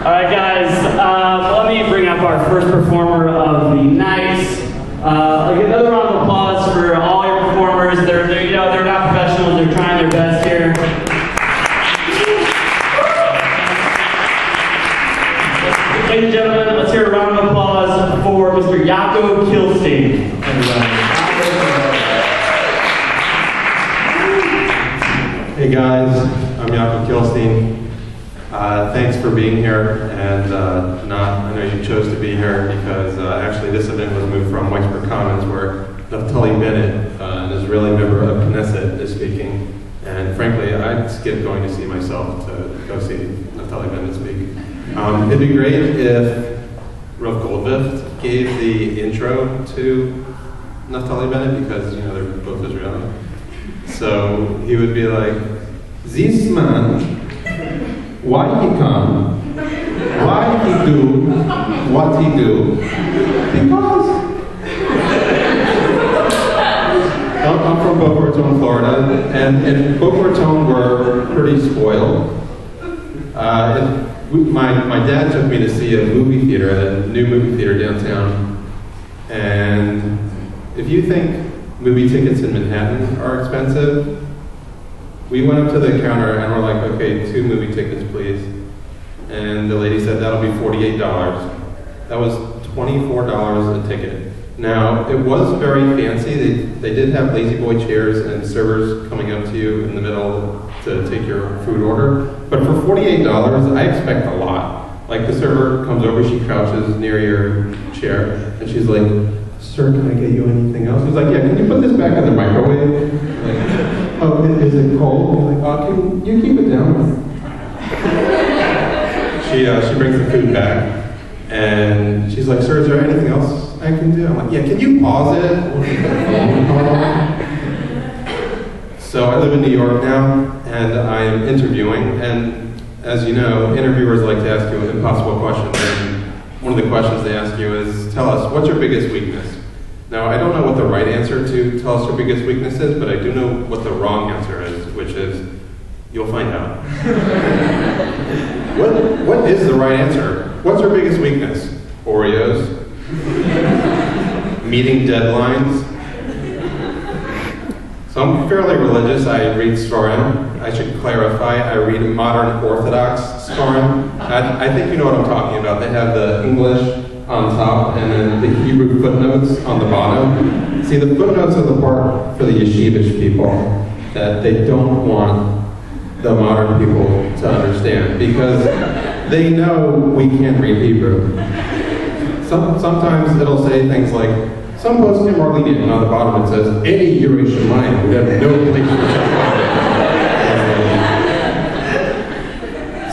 Alright guys, let me bring up our first performer of the night. Another round of applause for all your performers. They're not professionals, they're trying their best here. Ladies and gentlemen, let's hear a round of applause for Mr. Yaakov Kilstein. Hey guys, I'm Yaakov Kilstein. Thanks for being here, and I know you chose to be here because actually this event was moved from Whitesburg Commons, where Naftali Bennett, an Israeli member of Knesset, is speaking. And frankly, I'd skip going to see myself to go see Naftali Bennett speak. It'd be great if Rav Goldvift gave the intro to Naftali Bennett because, you know, they're both Israeli. So he would be like, "This man, why he come? Why he do what he do? Because I'm from Boca Raton, Florida, and Boca Raton were pretty spoiled. My dad took me to see a movie theater, a new movie theater downtown, and if you think movie tickets in Manhattan are expensive, we went up to the counter and we're like, okay, 2 movie tickets, please. And the lady said, that'll be $48. That was $24 a ticket. Now, it was very fancy. They did have lazy boy chairs and servers coming up to you in the middle to take your food order. But for $48, I expect a lot. Like, the server comes over, she crouches near your chair, and she's like, "Sir, can I get you anything else?" He's like, "Yeah, can you put this back in the microwave?" Like, "Oh, is it cold?" He's like, "Oh, can you keep it down?" She brings the food back, and she's like, "Sir, is there anything else I can do?" I'm like, "Yeah, can you pause it?" So I live in New York now, and I am interviewing, and as you know, interviewers like to ask you impossible questions, and one of the questions they ask you is, tell us, what's your biggest weakness? Now, I don't know what the right answer to tell us your biggest weakness is, but I do know what the wrong answer is, which is, you'll find out. What is the right answer? What's your biggest weakness? Oreos? Meeting deadlines? So I'm fairly religious. I read Sforim. I should clarify, I read modern Orthodox Sforim. I think you know what I'm talking about. They have the English on top and then the Hebrew footnotes on the bottom. See, the footnotes are the part for the yeshivish people that they don't want the modern people to understand because they know we can't read Hebrew. Sometimes it'll say things like, some poskim are lenient, and on the bottom it says, any Yerei Shemayim would have no place for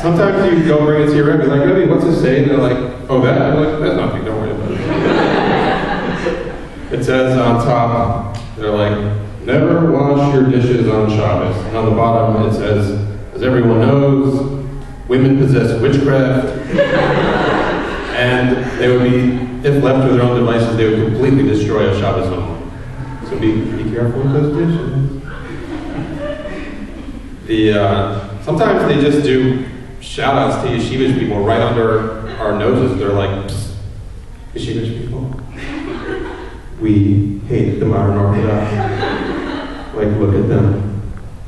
Sometimes you go bring it to your Rebbe, like, "Rebbe, what's it say?" And they're like, "Oh, that?" I'm like, "That's nothing, don't worry about it." It says on top, they're like, "Never wash your dishes on Shabbos." And on the bottom it says, "As everyone knows, women possess witchcraft." And they would be, if left to their own devices, they would completely destroy a Shabbos home. So be careful with those dishes. Sometimes they just do shout-outs to yeshivish people right under our noses. They're like, "Psst, yeshivish people, we hate the modern Orthodox. Like, look at them,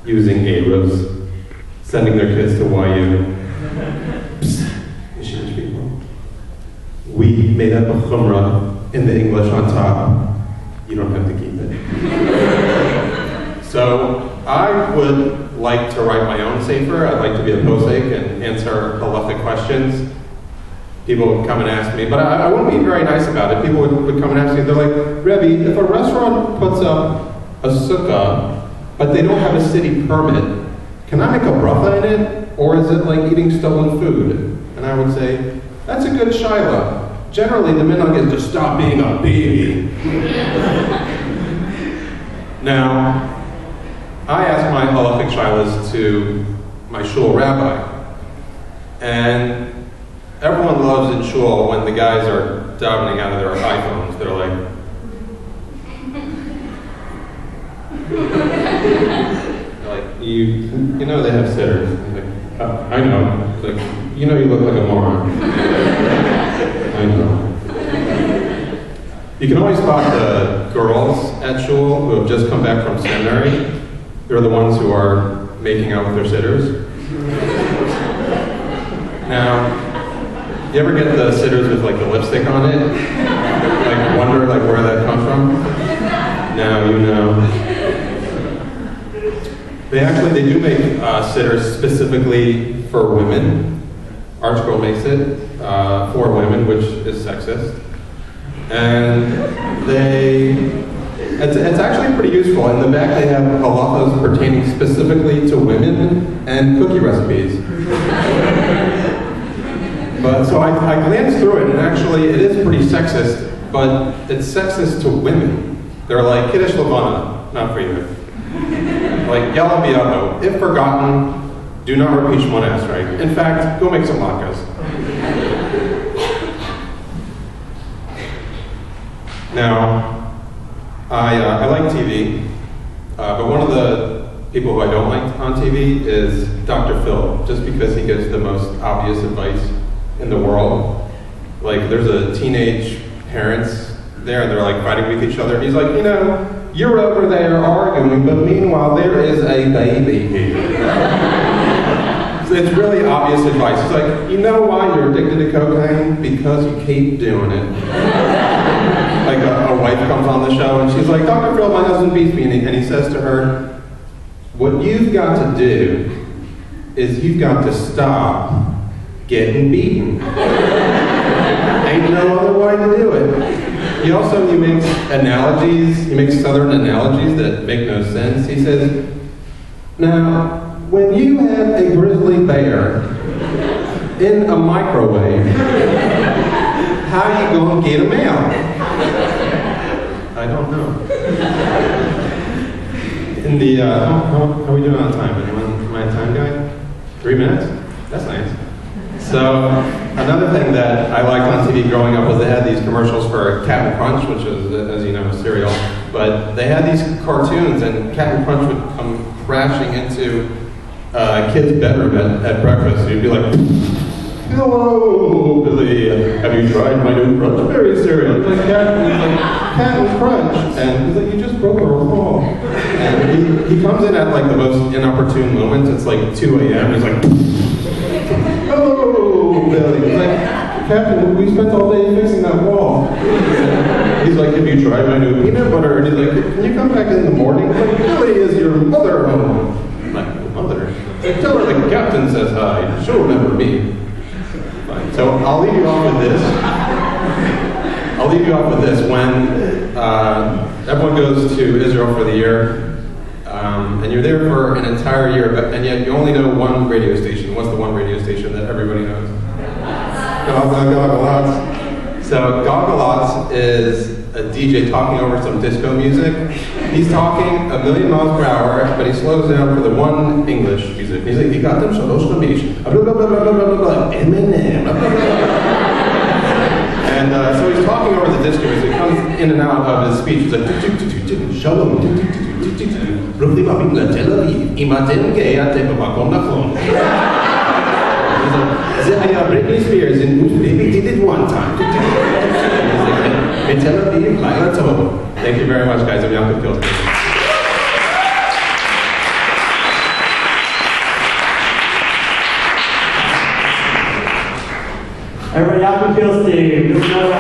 using Arabs, sending their kids to YU. Psst, yeshivish people. We made up a chumrah in the English on top. You don't have to keep it." So I would like to write my own sefer. I'd like to be a posek and answer halachic questions. People would come and ask me, but I wouldn't be very nice about it. People would come and ask me, they're like, "Rebbe, if a restaurant puts up a sukkah, but they don't have a city permit, can I make a bracha in it? Or is it like eating stolen food?" And I would say, "That's a good shaila. Generally, the minhag is to stop being a baby." Now, I asked my halachic shilas to my shul rabbi, and everyone loves in shul when the guys are davening out of their iPhones. They're like, you know they have sitters. Like, I know. It's like, you know you look like a moron. I know. You can always spot the girls at shul who have just come back from seminary. They're the ones who are making out with their sitters. Now, you ever get the sitters with like the lipstick on it? Like wonder like where that comes from? Now you know. They do make sitters specifically for women. ArchGirl makes it for women, which is sexist. And it's actually pretty useful. In the back they have halachos pertaining specifically to women and cookie recipes. But so I glanced through it, and actually it is pretty sexist, but it's sexist to women. They're like, Kiddush Levana, not for you. Like, Yalla B'Yavo, if forgotten, do not repeat Shemona Esrei. In fact, go make some latkes. Now, I like TV, but one of the people who I don't like on TV is Dr. Phil, just because he gives the most obvious advice in the world. Like, there's a teenage parents there, and they're like fighting with each other. He's like, you know, you're over there arguing, but meanwhile there is a baby here. So it's really obvious advice. It's like, you know why you're addicted to cocaine? Because you keep doing it. Like a wife comes on the show and she's like, Dr. Phil, my husband beats me, and he says to her, what you've got to do is you've got to stop getting beaten. Ain't no other way to do it. He makes analogies, he makes southern analogies that make no sense. He says, now, when you have a grizzly bear in a microwave, how you gonna get him out? I don't know. In the, how are we doing on time? Am I a time guy? 3 minutes? That's nice. So, another thing that I liked on TV growing up was they had these commercials for Cap'n Crunch, which is, as you know, a cereal. But they had these cartoons, and Cap'n Crunch would come crashing into a kid's bedroom at breakfast. You'd be like, hello, Billy, have you tried my new Crunch Berry cereal? It's like Cap'n Crunch, and he's like, you just broke our wall. And he comes in at like the most inopportune moments. It's like 2 a.m. He's like, hello, Billy. He's like, Captain, we spent all day fixing that wall. He's like, have you tried my new peanut butter? And he's like, can you come back in the morning? Like, Billy, is your mother home? I'm like, mother? Tell her the captain says hi. She'll remember me. Fine. So I'll leave you off with this. When everyone goes to Israel for the year, and you're there for an entire year, and yet you only know one radio station. What's the one radio station that everybody knows? Gogalots. So Gogalots is a DJ talking over some disco music. He's talking 1,000,000 miles per hour, but he slows down for the one English music. He's like, he got them shalosh lamish, blah blah blah blah blah blah blah, Eminem, blah blah blah. And so he's talking over the disco music. He comes in and out of his speech. He's like, shalom, Brooklyn, Tel Aviv, imatem ge'atem b'makom nachon. Britney Spears and Baby did it one time. In Tel Aviv, Laila Tov. Thank you very much, guys. I'm Yaakov Kilstein. Everybody, Yaakov Kilstein.